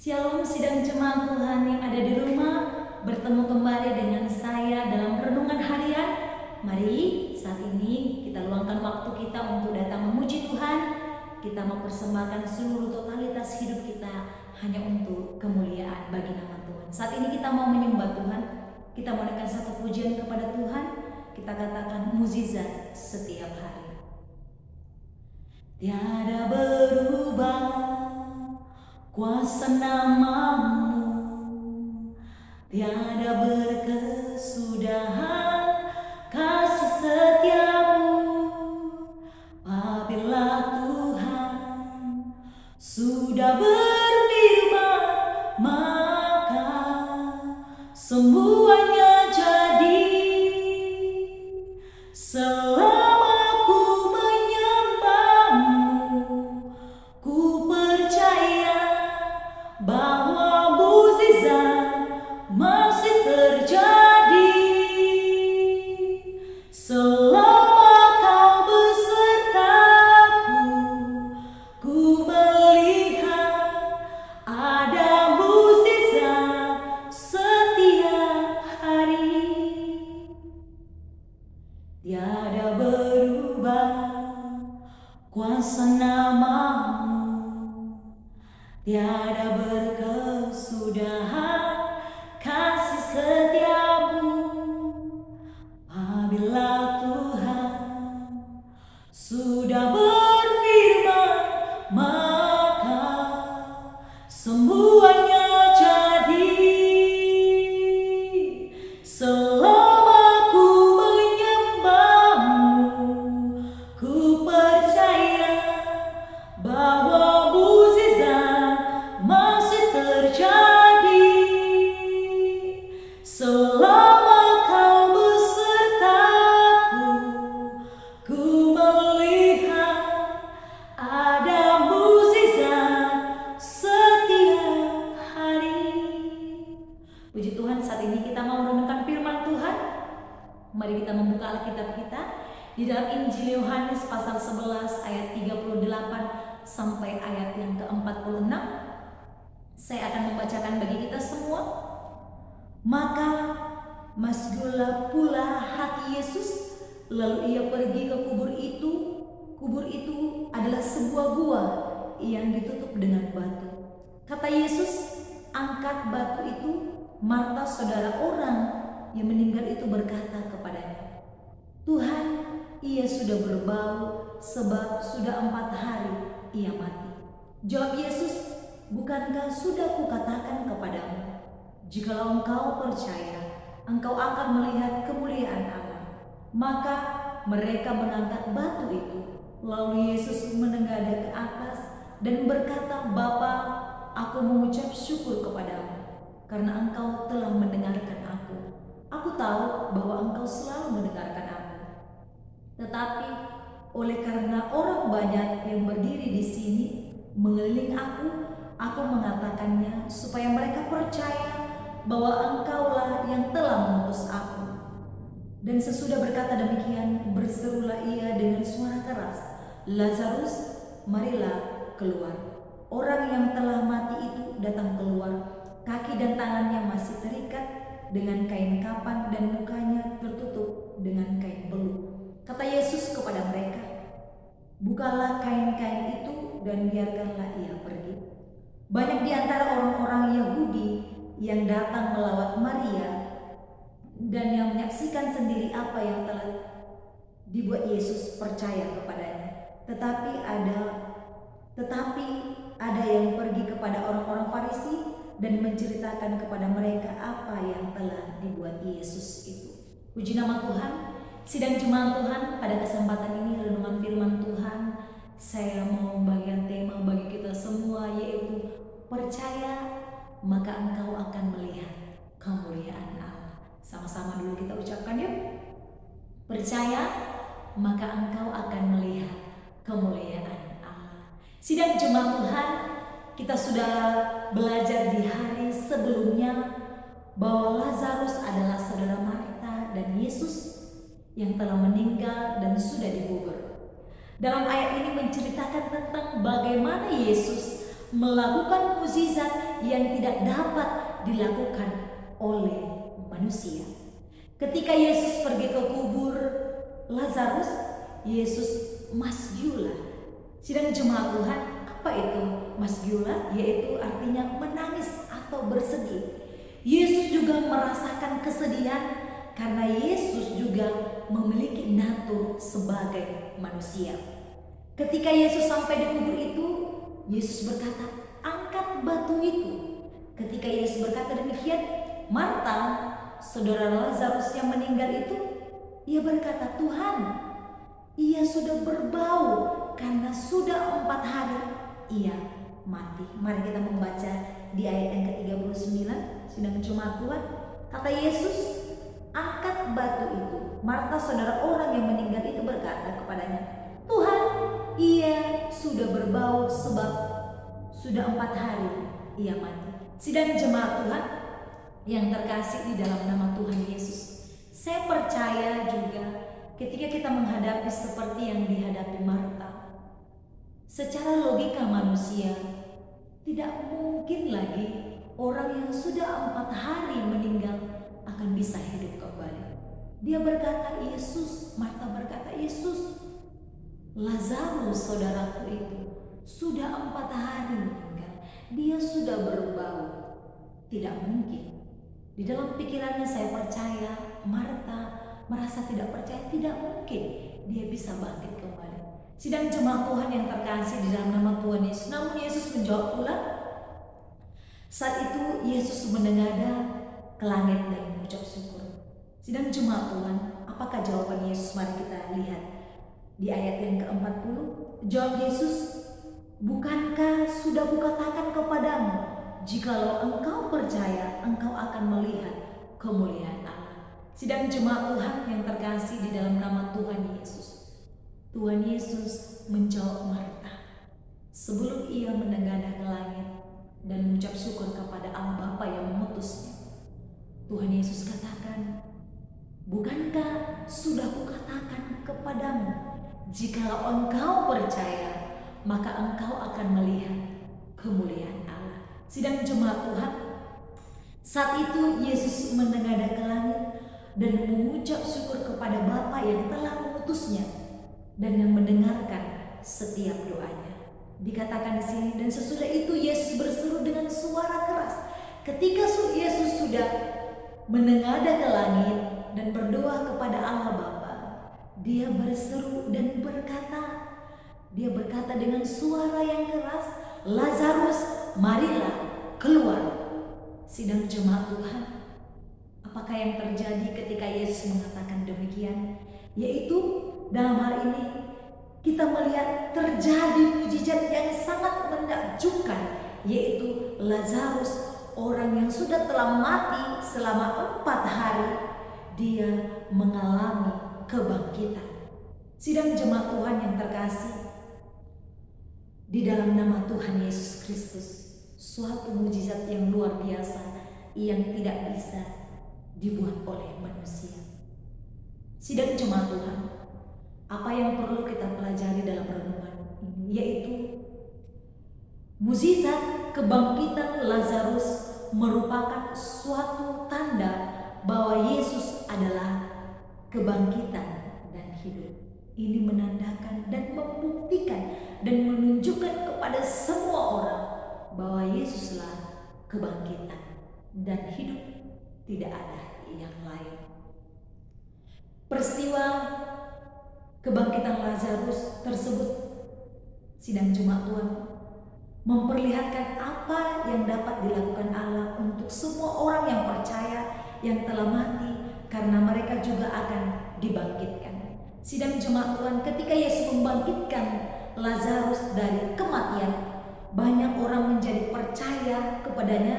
Shalom sidang jemaat Tuhan yang ada di rumah, bertemu kembali dengan saya dalam renungan harian. Mari saat ini kita luangkan waktu kita untuk datang memuji Tuhan. Kita mempersembahkan seluruh totalitas hidup kita hanya untuk kemuliaan bagi nama Tuhan. Saat ini kita mau menyembah Tuhan, kita mau naikkan satu pujian kepada Tuhan. Kita katakan mukjizat setiap hari. Tiada berubah kuasa namamu, tiada berkesudahan kasih setiamu. Apabila Tuhan sudah berfirman, maka semuanya jadi. Selama ku menyembahmu, ku percaya bahwa mukjizat masih terjadi. Selama kau besertaku, ku melihat ada mukjizat setiap hari. Tiada berubah kuasa namamu, tiada berkesudahan kasih setiamu. Apabila Tuhan sudah berfirman, maka semuanya jadi. Selama ku menyembahmu, ku percaya bahwa mukjizat masih terjadi. Selama kau besertaku, ku melihat ada mukjizat setiap hari. Puji Tuhan, saat ini kita mau merenungkan firman Tuhan. Mari kita membuka Alkitab kita di dalam Injil Yohanes pasal 11 ayat 38 sampai ayat yang ke-46. Saya akan membacakan bagi kita semua. Maka masgullah pula hati Yesus, lalu ia pergi ke kubur itu. Kubur itu adalah sebuah gua yang ditutup dengan batu. Kata Yesus, angkat batu itu. Marta, saudara orang yang meninggal itu, berkata kepadanya, Tuhan, ia sudah berbau, sebab sudah 4 hari ia mati. Jawab Yesus, bukankah sudah kukatakan kepadamu, jikalau engkau percaya, engkau akan melihat kemuliaan Allah. Maka mereka mengangkat batu itu. Lalu Yesus menengadah ke atas dan berkata, Bapa, aku mengucap syukur kepadamu, karena engkau telah mendengarkan aku. Aku tahu bahwa engkau selalu mendengarkan aku. Tetapi oleh karena orang banyak yang berdiri di sini mengeliling aku mengatakannya supaya mereka percaya bahwa engkaulah yang telah mengutus aku. Dan sesudah berkata demikian, berserulah ia dengan suara keras, Lazarus, marilah keluar. Orang yang telah mati itu datang keluar. Kaki dan tangannya masih terikat dengan kain kapan dan mukanya tertutup dengan kain belut. Kata Yesus kepada mereka, bukalah kain-kain itu dan biarkanlah ia pergi. Banyak di antara orang-orang Yahudi yang datang melawat Maria dan yang menyaksikan sendiri apa yang telah dibuat Yesus percaya kepadanya. Tetapi ada yang pergi kepada orang-orang Farisi dan menceritakan kepada mereka apa yang telah dibuat Yesus itu. Puji nama Tuhan. Sidang jemaat Tuhan, pada kesempatan ini renungan firman Tuhan, saya mau membagikan tema bagi kita semua, yaitu percaya maka engkau akan melihat kemuliaan Allah. Sama-sama dulu kita ucapkan yuk. Percaya maka engkau akan melihat kemuliaan Allah. Sidang jemaat Tuhan, kita sudah belajar di hari sebelumnya bahwa Lazarus adalah saudara Marta dan Yesus yang telah meninggal dan sudah dikubur. Dalam ayat ini menceritakan tentang bagaimana Yesus melakukan mukjizat yang tidak dapat dilakukan oleh manusia. Ketika Yesus pergi ke kubur Lazarus, Yesus masgyula. Sidang jemaat Tuhan, apa itu masgyula? Yaitu artinya menangis atau bersedih. Yesus juga merasakan kesedihan karena Yesus juga memiliki natur sebagai manusia. Ketika Yesus sampai di kubur itu, Yesus berkata, "Angkat batu itu." Ketika Yesus berkata demikian, Marta, saudara Lazarus yang meninggal itu, ia berkata, "Tuhan, ia sudah berbau karena sudah 4 hari ia mati." Mari kita membaca di ayat yang ke-39, sidang jemaat Tuhan. Kata Yesus, "Angkat batu itu." Marta, saudara orang yang meninggal itu, berkata kepadanya, "Tuhan, ia sudah berbau sebab sudah 4 hari ia mati." Sidang jemaat Tuhan yang terkasih di dalam nama Tuhan Yesus, saya percaya juga ketika kita menghadapi seperti yang dihadapi Marta, secara logika manusia tidak mungkin lagi orang yang sudah 4 hari meninggal akan bisa hidup kembali. Dia berkata, Marta berkata, "Yesus, Lazarus saudaraku itu sudah 4 hari meninggal. Dia sudah berbau." Tidak mungkin. Di dalam pikirannya saya percaya Marta merasa tidak percaya, tidak mungkin dia bisa bangkit kembali. Sidang jemaat Tuhan yang terkasih di dalam nama Tuhan Yesus. Namun Yesus menjawab pula. Saat itu Yesus menengadah ke langit dan mengucap syukur. Sidang jemaat Tuhan, apakah jawaban Yesus? Mari kita lihat di ayat yang ke-40. Jawab Yesus, "Bukankah sudah kukatakan kepadamu, jikalau engkau percaya, engkau akan melihat kemuliaan Allah." Sidang jemaat Tuhan yang terkasih di dalam nama Tuhan Yesus. Tuhan Yesus menjawab Marta sebelum ia menengadah ke langit dan mengucap syukur kepada Allah Bapa yang mengutusnya. Tuhan Yesus katakan, "Bukankah sudah kukatakan kepadamu, jikalau engkau percaya, maka engkau akan melihat kemuliaan Allah." Sidang jemaat Tuhan, saat itu Yesus menengadah ke langit dan mengucap syukur kepada Bapa yang telah mengutusnya dan yang mendengarkan setiap doanya. Dikatakan di sini, dan sesudah itu Yesus berseru dengan suara keras. Ketika Yesus sudah menengadah ke langit dan berdoa kepada Allah Bapa, dia berseru dan dia berkata dengan suara yang keras, "Lazarus, marilah keluar." Sidang jemaat Tuhan, apakah yang terjadi ketika Yesus mengatakan demikian? Yaitu dalam hal ini kita melihat terjadi mujizat yang sangat menakjubkan, yaitu Lazarus, orang yang sudah telah mati selama 4 hari, dia mengalami kebangkitan. Sidang jemaat Tuhan yang terkasih, di dalam nama Tuhan Yesus Kristus, suatu mujizat yang luar biasa yang tidak bisa dibuat oleh manusia. Sidang jemaat Tuhan, apa yang perlu kita pelajari dalam renungan ini, yaitu mukjizat kebangkitan Lazarus merupakan suatu tanda bahwa Yesus adalah kebangkitan dan hidup. Ini menandakan dan membuktikan dan menunjukkan kepada semua orang bahwa Yesuslah kebangkitan dan hidup, tidak ada yang lain. Peristiwa kebangkitan Lazarus tersebut, sidang jemaat Tuhan, memperlihatkan apa yang dapat dilakukan Allah untuk semua orang yang percaya, yang telah mati, karena mereka juga akan dibangkitkan. Sidang jemaat Tuhan, ketika Yesus membangkitkan Lazarus dari kematian, banyak orang menjadi percaya kepadanya,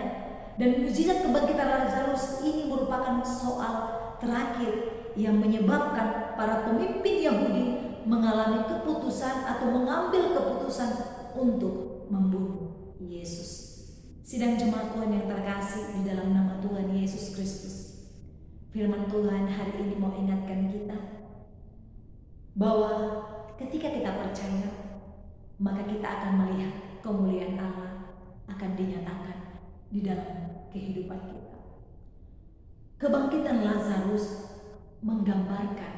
dan mukjizat kebangkitan Lazarus ini merupakan soal terakhir yang menyebabkan para pemimpin Yahudi mengalami keputusan atau mengambil keputusan untuk membunuh Yesus. Sidang jemaat Tuhan yang terkasih di dalam nama Tuhan Yesus Kristus, firman Tuhan hari ini mau ingatkan kita bahwa ketika kita percaya, maka kita akan melihat kemuliaan Allah akan dinyatakan di dalam kehidupan kita. Kebangkitan Lazarus menggambarkan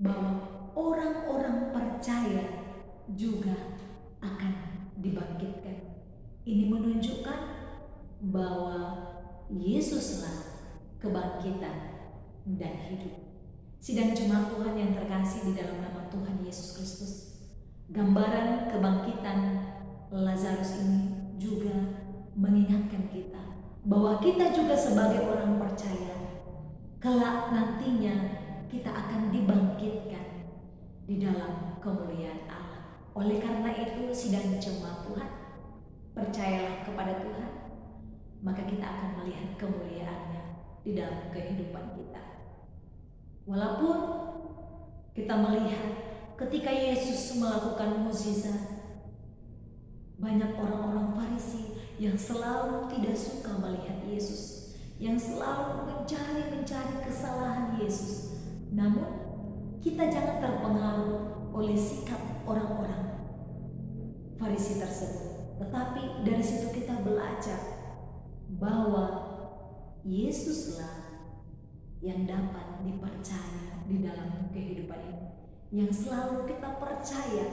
bahwa orang-orang percaya juga akan dibangkitkan. Ini menunjukkan bahwa Yesuslah kebangkitan dan hidup. Sidang jemaat Tuhan yang terkasih di dalam nama Tuhan Yesus Kristus, gambaran kebangkitan Lazarus ini juga mengingatkan kita bahwa kita juga sebagai orang percaya kelak nantinya kita akan dibangkitkan di dalam kemuliaan Allah. Oleh karena itu, sidang jemaat Tuhan, percayalah kepada Tuhan, maka kita akan melihat kemuliaan-Nya di dalam kehidupan kita. Walaupun kita melihat ketika Yesus melakukan mukjizat, banyak orang-orang Farisi yang selalu tidak suka melihat Yesus, yang selalu mencari kesalahan Yesus. Namun, kita jangan terpengaruh oleh sikap orang-orang Farisi tersebut. Tetapi dari situ kita belajar bahwa Yesuslah yang dapat dipercaya di dalam kehidupan ini, yang selalu kita percaya.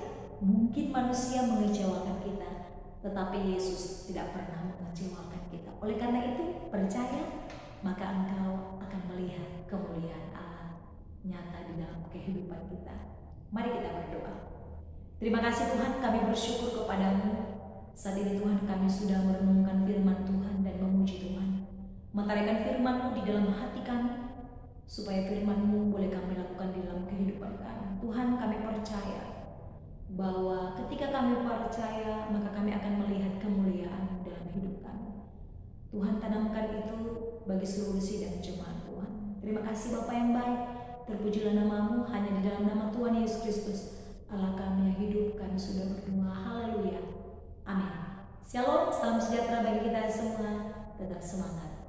Mungkin manusia mengecewakan kita, tetapi Yesus tidak pernah mengecewakan kita. Oleh karena itu, percaya, maka engkau akan melihat kemuliaan Allah nyata di dalam kehidupan kita. Mari kita berdoa. Terima kasih Tuhan, kami bersyukur kepadamu. Saat ini Tuhan, kami sudah merenungkan firman Tuhan dan memuji Tuhan, mentarikan firman-Mu di dalam hati kami, supaya firman-Mu boleh kami lakukan di dalam kehidupan kami. Tuhan, kami percaya bahwa ketika kami percaya, maka kami akan melihat kemuliaan dalam hidup kami. Tuhan, tanamkan itu bagi seluruh sidang jemaat Tuhan. Terima kasih Bapa yang baik, terpujilah nama-Mu. Hanya di dalam nama Tuhan Yesus Kristus, Allah kami yang hidup, kami sudah berdoa. Haleluya. Amin. Shalom, salam sejahtera bagi kita semua. Tetap semangat.